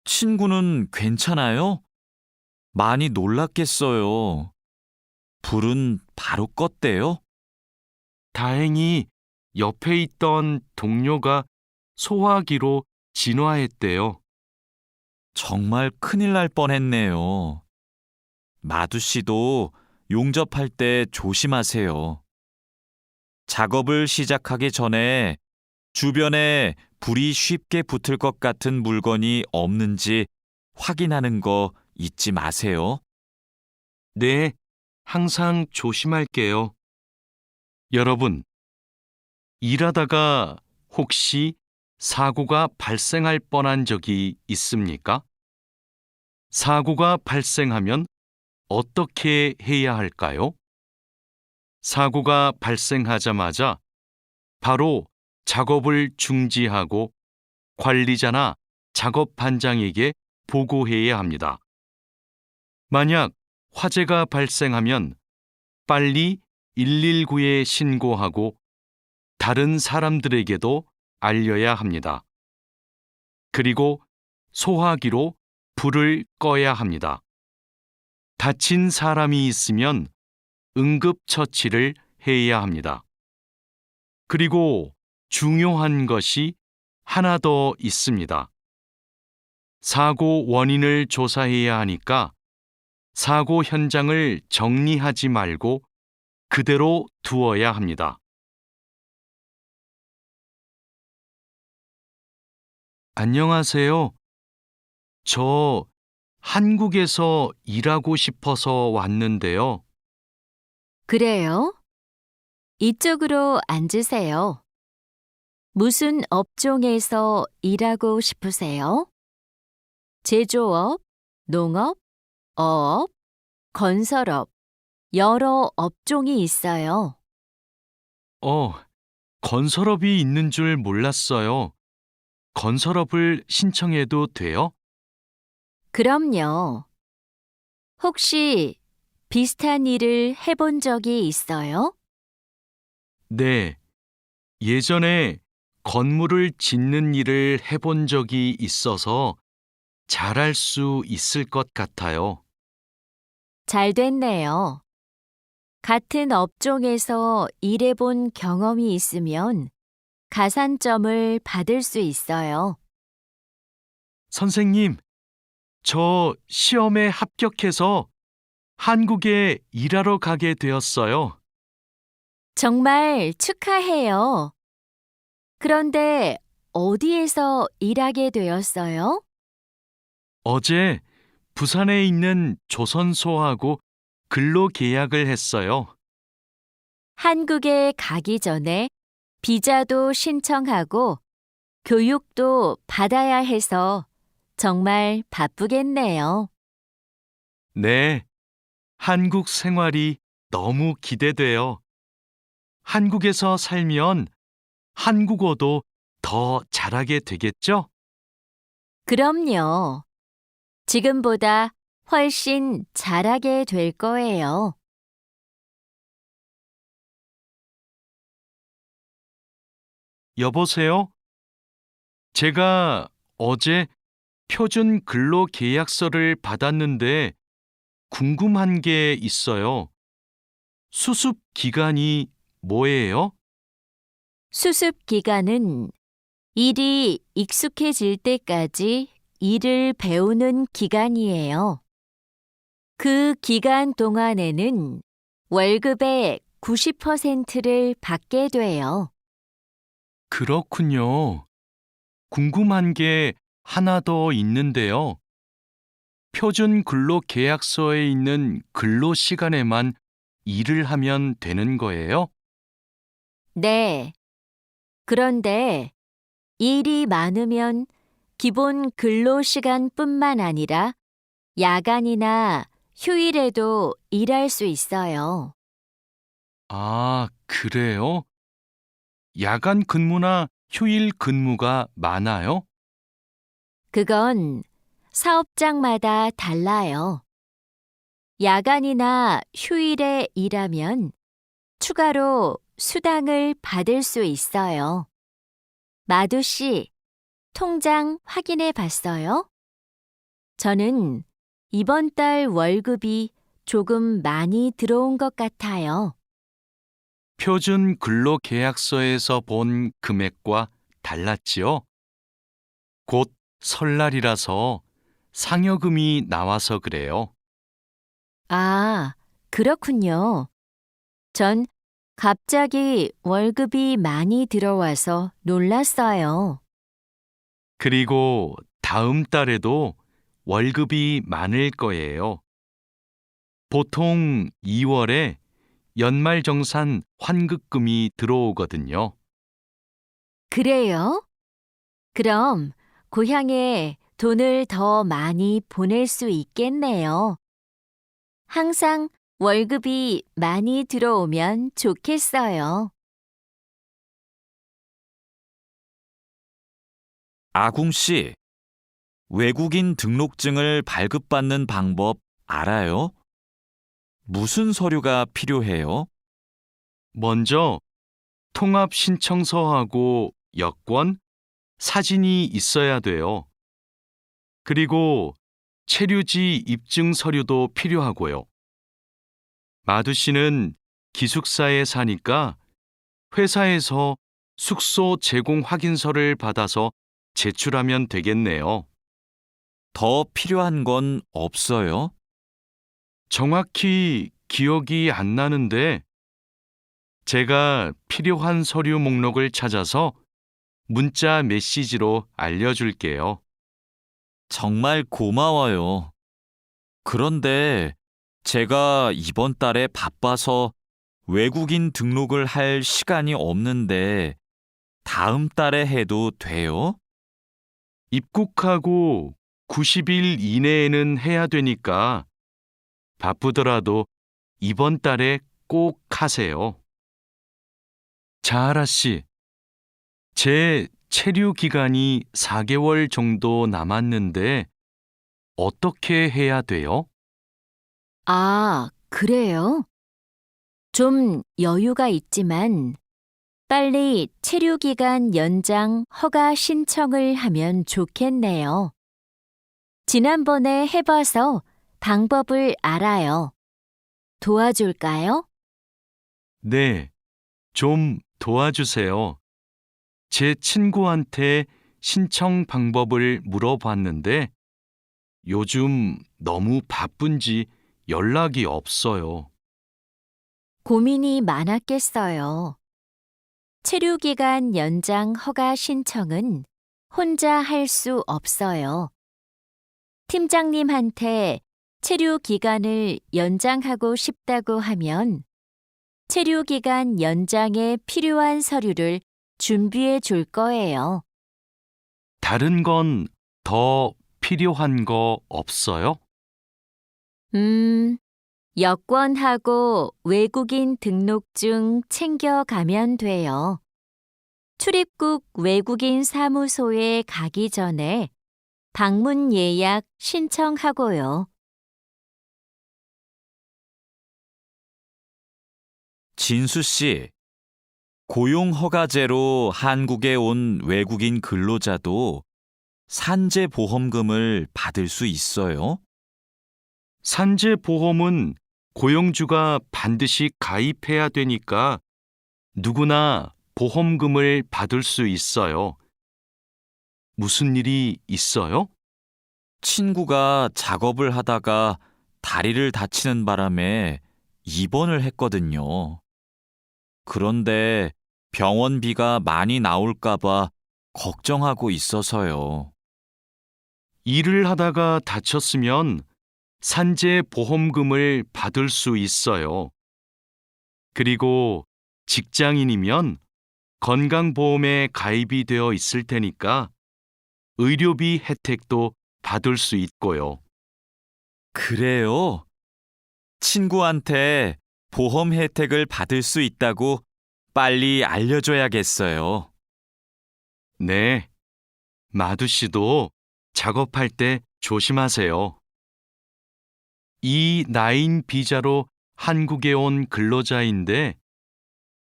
친구는 괜찮아요? 많이 놀랐겠어요. 불은 바로 껐대요? 다행히 옆에 있던 동료가 소화기로 진화했대요. 정말 큰일 날 뻔했네요. 마두 씨도 용접할 때 조심하세요. 작업을 시작하기 전에 주변에 불이 쉽게 붙을 것 같은 물건이 없는지 확인하는 거 잊지 마세요. 네, 항상 조심할게요. 여러분, 일하다가 혹시 사고가 발생할 뻔한 적이 있습니까? 사고가 발생하면 어떻게 해야 할까요? 사고가 발생하자마자 바로 작업을 중지하고 관리자나 작업 반장에게 보고해야 합니다. 만약 화재가 발생하면 빨리 119에 신고하고 다른 사람들에게도 알려야 합니다. 그리고 소화기로 불을 꺼야 합니다. 다친 사람이 있으면 응급처치를 해야 합니다. 그리고 중요한 것이 하나 더 있습니다. 사고 원인을 조사해야 하니까 사고 현장을 정리하지 말고 그대로 두어야 합니다. 안녕하세요. 저 한국에서 일하고 싶어서 왔는데요. 그래요? 이쪽으로 앉으세요. 무슨 업종에서 일하고 싶으세요? 제조업, 농업, 어업, 건설업, 여러 업종이 있어요. 건설업이 있는 줄 몰랐어요. 건설업을 신청해도 돼요? 그럼요. 혹시 비슷한 일을 해본 적이 있어요? 네. 예전에 건물을 짓는 일을 해본 적이 있어서 잘할 수 있을 것 같아요. 잘 됐네요. 같은 업종에서 일해본 경험이 있으면 가산점을 받을 수 있어요. 선생님, 저 시험에 합격해서 한국에 일하러 가게 되었어요. 정말 축하해요. 그런데 어디에서 일하게 되었어요? 어제 부산에 있는 조선소하고 근로 계약을 했어요. 한국에 가기 전에 비자도 신청하고 교육도 받아야 해서 정말 바쁘겠네요. 네, 한국 생활이 너무 기대돼요. 한국에서 살면 한국어도 더 잘하게 되겠죠? 그럼요. 지금보다 훨씬 잘하게 될 거예요. 여보세요? 제가 어제 표준 근로 계약서를 받았는데 궁금한 게 있어요. 수습 기간이 뭐예요? 수습 기간은 일이 익숙해질 때까지 일을 배우는 기간이에요. 그 기간 동안에는 월급의 90%를 받게 돼요. 그렇군요. 궁금한 게 하나 더 있는데요. 표준 근로 계약서에 있는 근로 시간에만 일을 하면 되는 거예요? 네. 그런데 일이 많으면 기본 근로 시간뿐만 아니라 야간이나 휴일에도 일할 수 있어요. 아, 그래요? 야간 근무나 휴일 근무가 많아요? 그건 사업장마다 달라요. 야간이나 휴일에 일하면 추가로 수당을 받을 수 있어요. 마두 씨, 통장 확인해 봤어요? 저는 이번 달 월급이 조금 많이 들어온 것 같아요. 표준 근로 계약서에서 본 금액과 달랐지요? 곧 설날이라서 상여금이 나와서 그래요. 아, 그렇군요. 전 갑자기 월급이 많이 들어와서 놀랐어요. 그리고 다음 달에도 월급이 많을 거예요. 보통 2월에 연말정산 환급금이 들어오거든요. 그래요? 그럼 고향에 돈을 더 많이 보낼 수 있겠네요. 항상 월급이 많이 들어오면 좋겠어요. 아궁 씨, 외국인 등록증을 발급받는 방법 알아요? 무슨 서류가 필요해요? 먼저 통합신청서하고 여권, 사진이 있어야 돼요. 그리고 체류지 입증 서류도 필요하고요. 마두 씨는 기숙사에 사니까 회사에서 숙소 제공 확인서를 받아서 제출하면 되겠네요. 더 필요한 건 없어요? 정확히 기억이 안 나는데 제가 필요한 서류 목록을 찾아서 문자 메시지로 알려줄게요. 정말 고마워요. 그런데 제가 이번 달에 바빠서 외국인 등록을 할 시간이 없는데 다음 달에 해도 돼요? 입국하고 90일 이내에는 해야 되니까 바쁘더라도 이번 달에 꼭 하세요. 자하라 씨, 제 체류 기간이 4개월 정도 남았는데 어떻게 해야 돼요? 아, 그래요? 좀 여유가 있지만 빨리 체류기간 연장 허가 신청을 하면 좋겠네요. 지난번에 해봐서 방법을 알아요. 도와줄까요? 네, 좀 도와주세요. 제 친구한테 신청 방법을 물어봤는데 요즘 너무 바쁜지 연락이 없어요. 고민이 많았겠어요. 체류기간 연장 허가 신청은 혼자 할 수 없어요. 팀장님한테 체류 기간을 연장하고 싶다고 하면 체류 기간 연장에 필요한 서류를 준비해 줄 거예요. 다른 건 더 필요한 거 없어요? 여권하고 외국인 등록증 챙겨가면 돼요. 출입국 외국인 사무소에 가기 전에 방문 예약 신청하고요. 진수 씨, 고용허가제로 한국에 온 외국인 근로자도 산재보험금을 받을 수 있어요? 산재보험은 고용주가 반드시 가입해야 되니까 누구나 보험금을 받을 수 있어요. 무슨 일이 있어요? 친구가 작업을 하다가 다리를 다치는 바람에 입원을 했거든요. 그런데 병원비가 많이 나올까봐 걱정하고 있어서요. 일을 하다가 다쳤으면 산재보험금을 받을 수 있어요. 그리고 직장인이면 건강보험에 가입이 되어 있을 테니까 의료비 혜택도 받을 수 있고요. 그래요? 친구한테 보험 혜택을 받을 수 있다고 빨리 알려줘야겠어요. 네, 마두 씨도 작업할 때 조심하세요. E9 비자로 한국에 온 근로자인데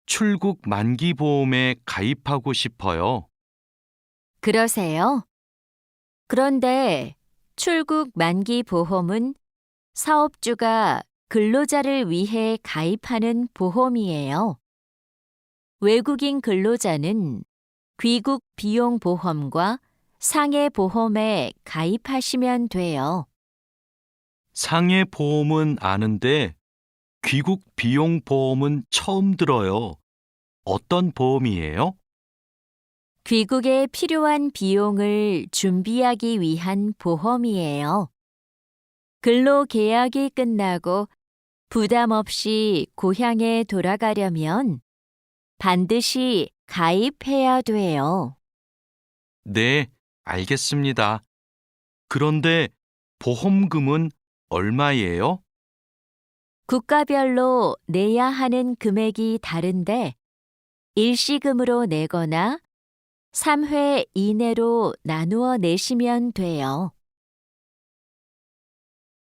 출국 만기 보험에 가입하고 싶어요. 그러세요? 그런데 출국 만기 보험은 사업주가 근로자를 위해 가입하는 보험이에요. 외국인 근로자는 귀국 비용 보험과 상해 보험에 가입하시면 돼요. 상해 보험은 아는데 귀국 비용 보험은 처음 들어요. 어떤 보험이에요? 귀국에 필요한 비용을 준비하기 위한 보험이에요. 근로 계약이 끝나고 부담 없이 고향에 돌아가려면 반드시 가입해야 돼요. 네, 알겠습니다. 그런데 보험금은 얼마예요? 국가별로 내야 하는 금액이 다른데 일시금으로 내거나 3회 이내로 나누어 내시면 돼요.